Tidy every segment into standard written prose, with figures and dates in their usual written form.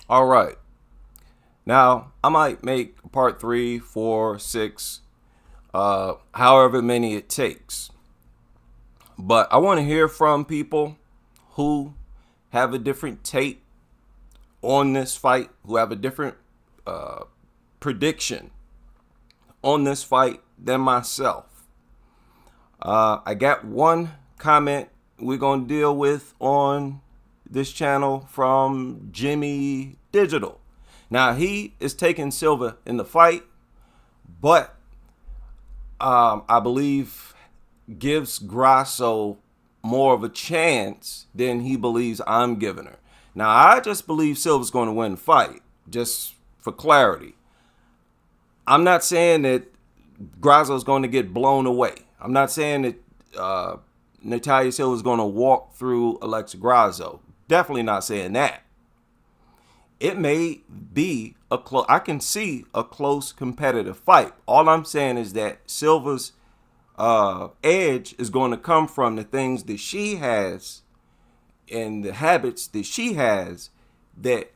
All right. Now, I might make part 3, 4, 6, however many it takes. But I want to hear from people who have a different take on this fight, who have a different prediction on this fight than myself. I got one comment we're going to deal with on this channel from Jimmy Digital. Now, he is taking Silva in the fight, but I believe gives Grasso more of a chance than he believes I'm giving her. Now, I just believe Silva's going to win the fight, just for clarity. I'm not saying that Grasso's going to get blown away. I'm not saying that Natalia Silva is going to walk through Alexa Grasso. Definitely not saying that. It may be I can see a close competitive fight. All I'm saying is that Silva's edge is going to come from the things that she has and the habits that she has that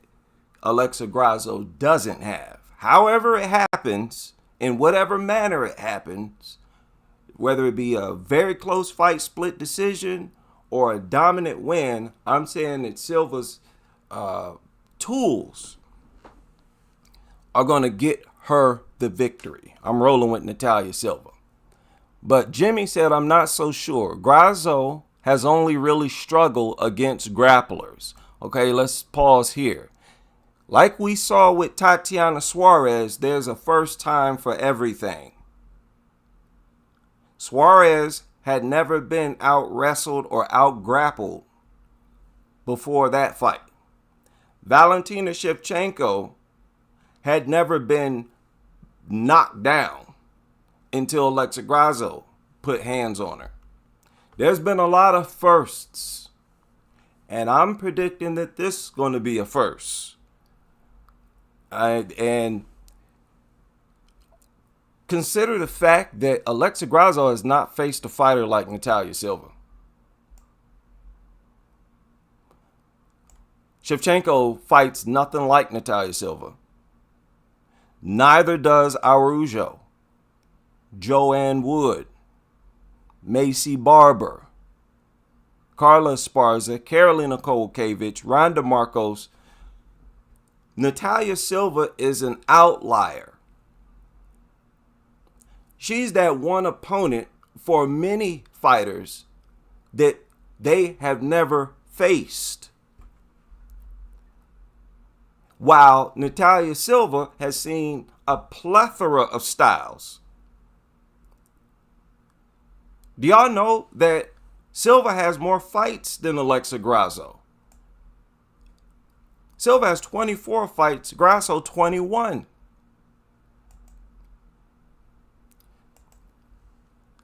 Alexa Grasso doesn't have. However it happens, in whatever manner it happens, whether it be a very close fight, split decision, or a dominant win, I'm saying that Silva's tools are going to get her the victory. I'm rolling with Natalia Silva. But Jimmy said, I'm not so sure. Grasso has only really struggled against grapplers. Okay, let's pause here. Like we saw with Tatiana Suarez, there's a first time for everything. Suarez had never been out wrestled or out grappled before that fight. Valentina Shevchenko had never been knocked down until Alexa Grasso put hands on her. There's been a lot of firsts, and I'm predicting that this is going to be a first. And consider the fact that Alexa Grasso has not faced a fighter like Natalia Silva. Shevchenko fights nothing like Natalia Silva. Neither does Araujo, Joanne Wood, Macy Barber, Carla Esparza, Karolina Kowalkiewicz, Ronda Marcos. Natalia Silva is an outlier. She's that one opponent for many fighters that they have never faced. While Natalia Silva has seen a plethora of styles. Do y'all know that Silva has more fights than Alexa Grasso? Silva has 24 fights, Grasso 21.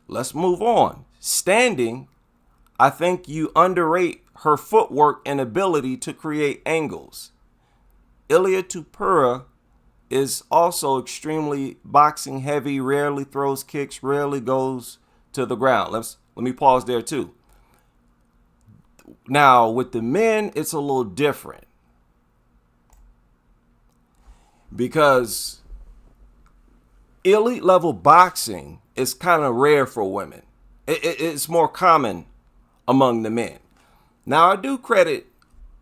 Let's move on. Standing, I think you underrate her footwork and ability to create angles. Ilia Topuria is also extremely boxing heavy, rarely throws kicks, rarely goes to the ground. Let me pause there too. Now, with the men, it's a little different. Because elite level boxing is kind of rare for women. It's more common among the men. Now, I do credit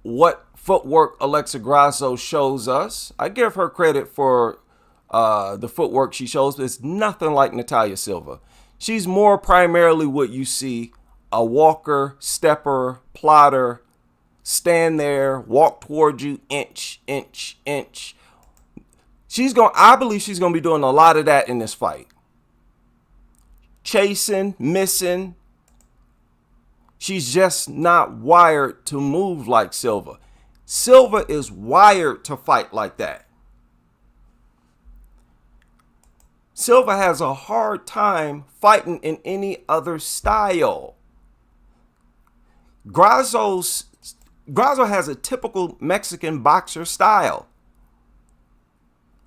what footwork Alexa Grasso shows us. I give her credit for the footwork she shows, but it's nothing like Natalia Silva. She's more primarily what you see, a walker, stepper, plotter, stand there, walk towards you, inch, inch, inch. I believe she's going to be doing a lot of that in this fight. Chasing, missing. She's just not wired to move like Silva. Silva is wired to fight like that. Silva has a hard time fighting in any other style. Grasso has a typical Mexican boxer style.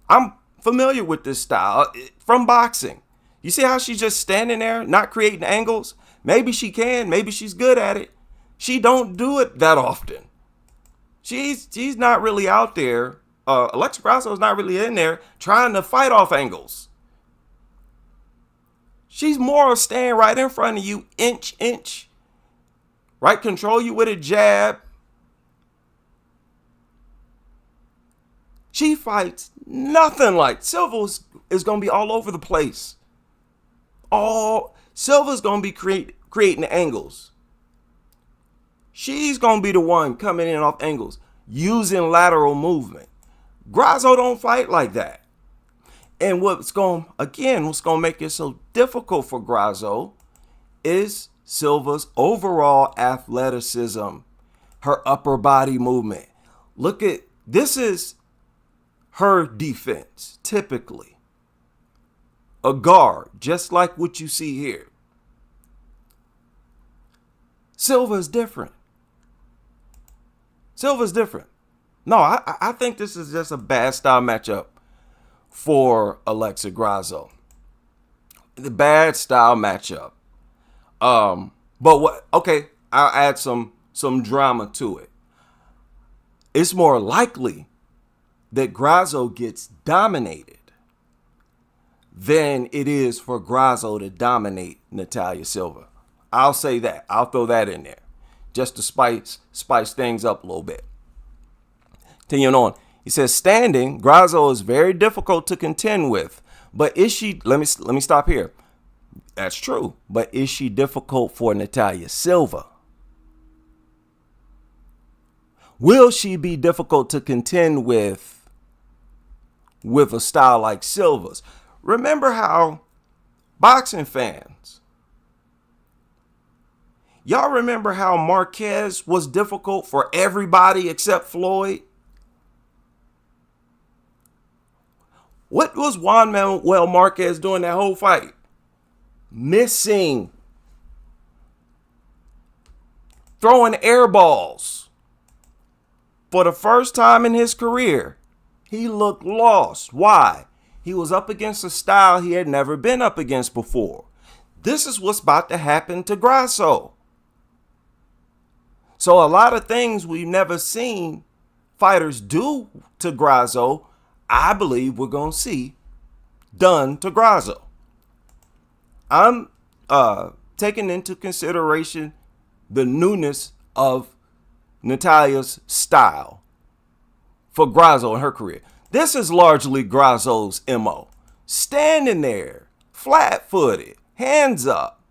I'm familiar with this style from boxing. You see how she's just standing there, not creating angles? Maybe she can. Maybe she's good at it. She don't do it that often. She's not really out there. Alexa Grasso is not really in there trying to fight off angles. She's more staying right in front of you, inch, right? Control you with a jab. She fights nothing like Silva is going to be all over the place. Silva's going to be creating angles. She's going to be the one coming in off angles, using lateral movement. Grasso don't fight like that. And what's going to make it so difficult for Grasso is Silva's overall athleticism, her upper body movement. This is her defense, typically. A guard, just like what you see here. Silva's different. No, I think this is just a bad style matchup for Alexa Grasso. The bad style matchup. Okay, I'll add some drama to it. It's more likely that Grasso gets dominated than it is for Grasso to dominate Natalia Silva. I'll say that. I'll throw that in there just to spice things up a little bit. Continuing on, he says, standing, Grasso is very difficult to contend with. But is she, let me stop here. That's true. But is she difficult for Natalia Silva? Will she be difficult to contend with a style like Silva's? Remember how boxing fans, y'all remember how Marquez was difficult for everybody except Floyd? What was Juan Manuel Marquez doing that whole fight? Missing. Throwing air balls. For the first time in his career, he looked lost. Why? He was up against a style he had never been up against before. This is what's about to happen to Grasso. So a lot of things we've never seen fighters do to Grasso, I believe we're going to see done to Grasso. I'm taking into consideration the newness of Natalia's style for Grasso in her career. This is largely Grasso's MO. Standing there, flat-footed, hands up.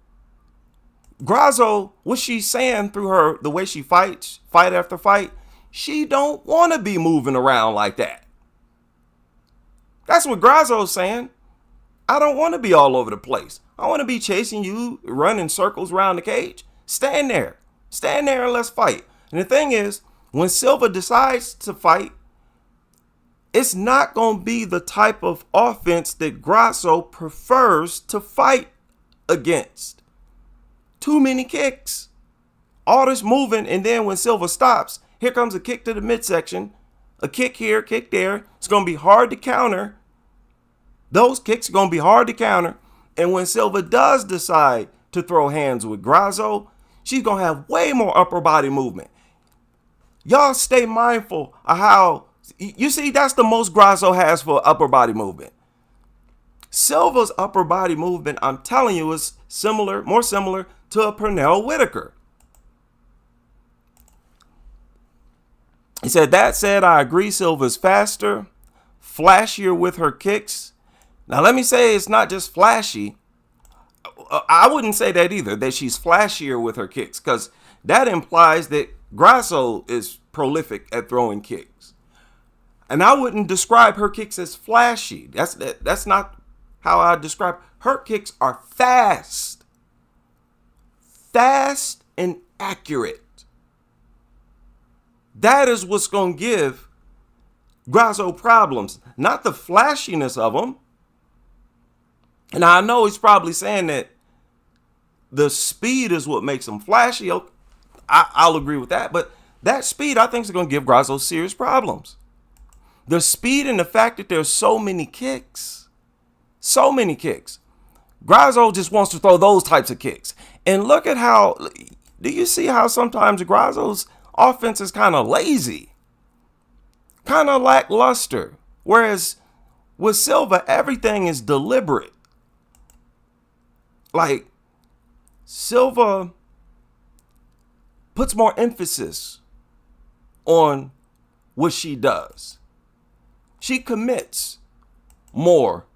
Grasso, what she's saying through the way she fights, fight after fight, she don't want to be moving around like that. That's what Grasso's saying. I don't want to be all over the place. I want to be chasing you, running circles around the cage. Stand there. Stand there and let's fight. And the thing is, when Silva decides to fight, it's not going to be the type of offense that Grasso prefers to fight against. Too many kicks. All this moving, and then when Silva stops, here comes a kick to the midsection. A kick here, kick there. It's going to be hard to counter. Those kicks are going to be hard to counter. And when Silva does decide to throw hands with Grasso, she's going to have way more upper body movement. Y'all stay mindful of how, you see, that's the most Grasso has for upper body movement. Silva's upper body movement, I'm telling you, is more similar to a Pernell Whitaker. He said, that said, I agree Silva's faster, flashier with her kicks. Now, let me say it's not just flashy. I wouldn't say that either, that she's flashier with her kicks, because that implies that Grasso is prolific at throwing kicks. And I wouldn't describe her kicks as flashy. That's not how I describe. Her kicks are fast. Fast and accurate. That is what's going to give Grasso problems, not the flashiness of them. And I know he's probably saying that the speed is what makes them flashy. I'll agree with that. But that speed, I think, is going to give Grasso serious problems. The speed and the fact that there's so many kicks. So many kicks. Grasso just wants to throw those types of kicks. And look at how, do you see how sometimes Grasso's offense is kind of lazy? kind of lackluster. Whereas with Silva, everything is deliberate. Like, Silva puts more emphasis on what she does. She commits more,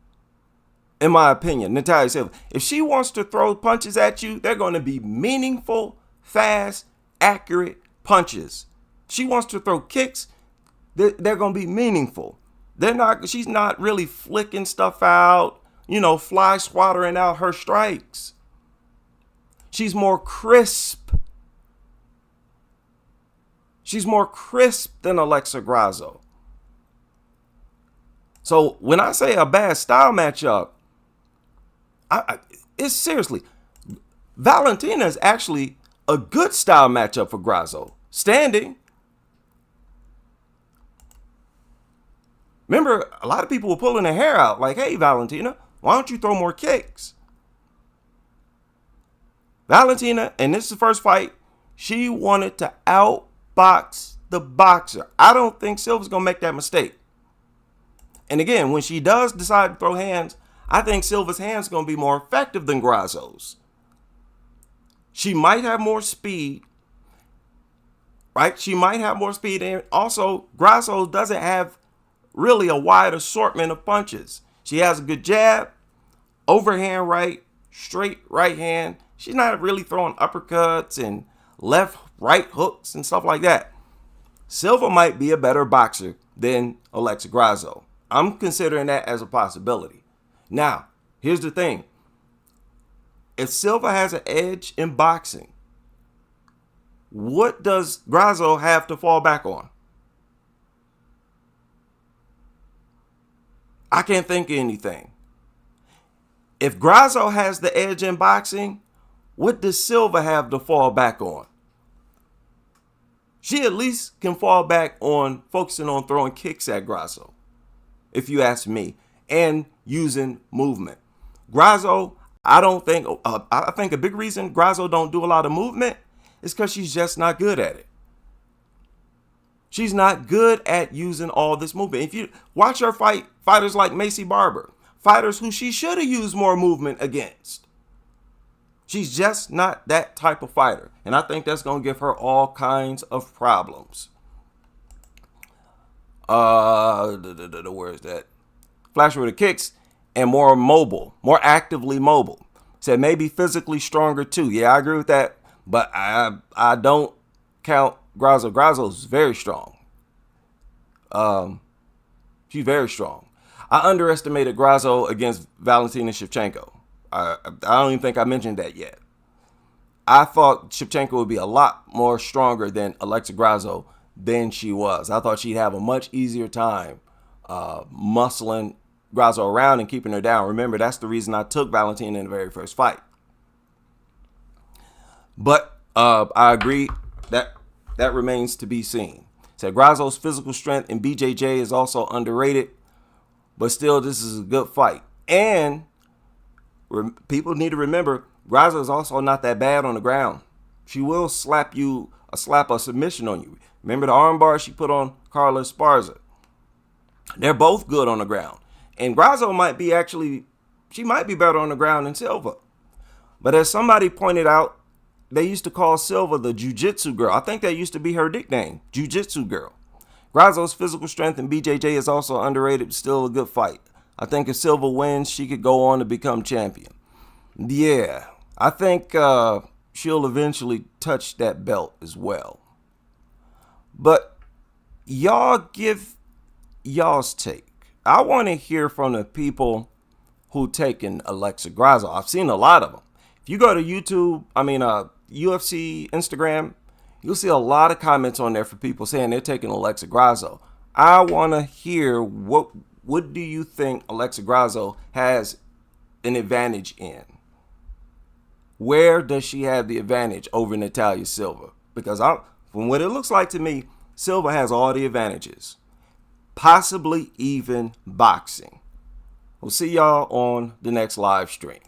in my opinion, Natalia Silva. If she wants to throw punches at you, they're going to be meaningful, fast, accurate punches. She wants to throw kicks, they're going to be meaningful. She's not really flicking stuff out, fly swattering out her strikes. She's more crisp. She's more crisp than Alexa Grasso. So when I say a bad style matchup, it's seriously, Valentina is actually a good style matchup for Grasso. Standing. Remember, a lot of people were pulling their hair out like, hey, Valentina, why don't you throw more kicks? Valentina, and this is the first fight, she wanted to outbox the boxer. I don't think Silva's going to make that mistake. And again, when she does decide to throw hands, I think Silva's hands are going to be more effective than Grasso's. She might have more speed, right? She might have more speed. And also, Grasso doesn't have really a wide assortment of punches. She has a good jab, overhand right, straight right hand. She's not really throwing uppercuts and left, right hooks and stuff like that. Silva might be a better boxer than Alexa Grasso. I'm considering that as a possibility. Now, here's the thing. If Silva has an edge in boxing, what does Grasso have to fall back on? I can't think of anything. If Grasso has the edge in boxing, what does Silva have to fall back on? She at least can fall back on focusing on throwing kicks at Grasso, if you ask me, and using movement. Grasso, I think a big reason Grasso don't do a lot of movement is because she's just not good at it. She's not good at using all this movement. If you watch her fight fighters like Macy Barber, fighters who she should have used more movement against, she's just not that type of fighter. And I think that's going to give her all kinds of problems. Where is that? Flasher with the kicks and more mobile, more actively mobile. Said maybe physically stronger too. Yeah, I agree with that. But I don't count Grasso. Grasso's very strong. She's very strong. I underestimated Grasso against Valentina Shevchenko. I don't even think I mentioned that yet. I thought Shevchenko would be a lot more stronger than Alexa Grasso than she was. I thought she'd have a much easier time muscling Grasso around and keeping her down. Remember, that's the reason I took Valentina in the very first fight. But I agree that remains to be seen. Said Grasso's physical strength in BJJ is also underrated, but still, this is a good fight. And people need to remember, Grasso is also not that bad on the ground. She will slap a submission on you. Remember the armbar she put on Carla Esparza? They're both good on the ground. And Grasso might be better on the ground than Silva. But as somebody pointed out, they used to call Silva the Jiu-Jitsu girl. I think that used to be her nickname, Jiu-Jitsu girl. Grasso's physical strength in BJJ is also underrated, but still a good fight. I think if Silva wins, she could go on to become champion. Yeah, I think she'll eventually touch that belt as well. But y'all give y'all's take. I want to hear from the people who taken Alexa Grasso. I've seen a lot of them. If you go to YouTube, UFC, Instagram, you'll see a lot of comments on there for people saying they're taking Alexa Grasso. I want to hear what do you think Alexa Grasso has an advantage in? Where does she have the advantage over Natalia Silva? Because from what it looks like to me, Silva has all the advantages, possibly even boxing. We'll see y'all on the next live stream.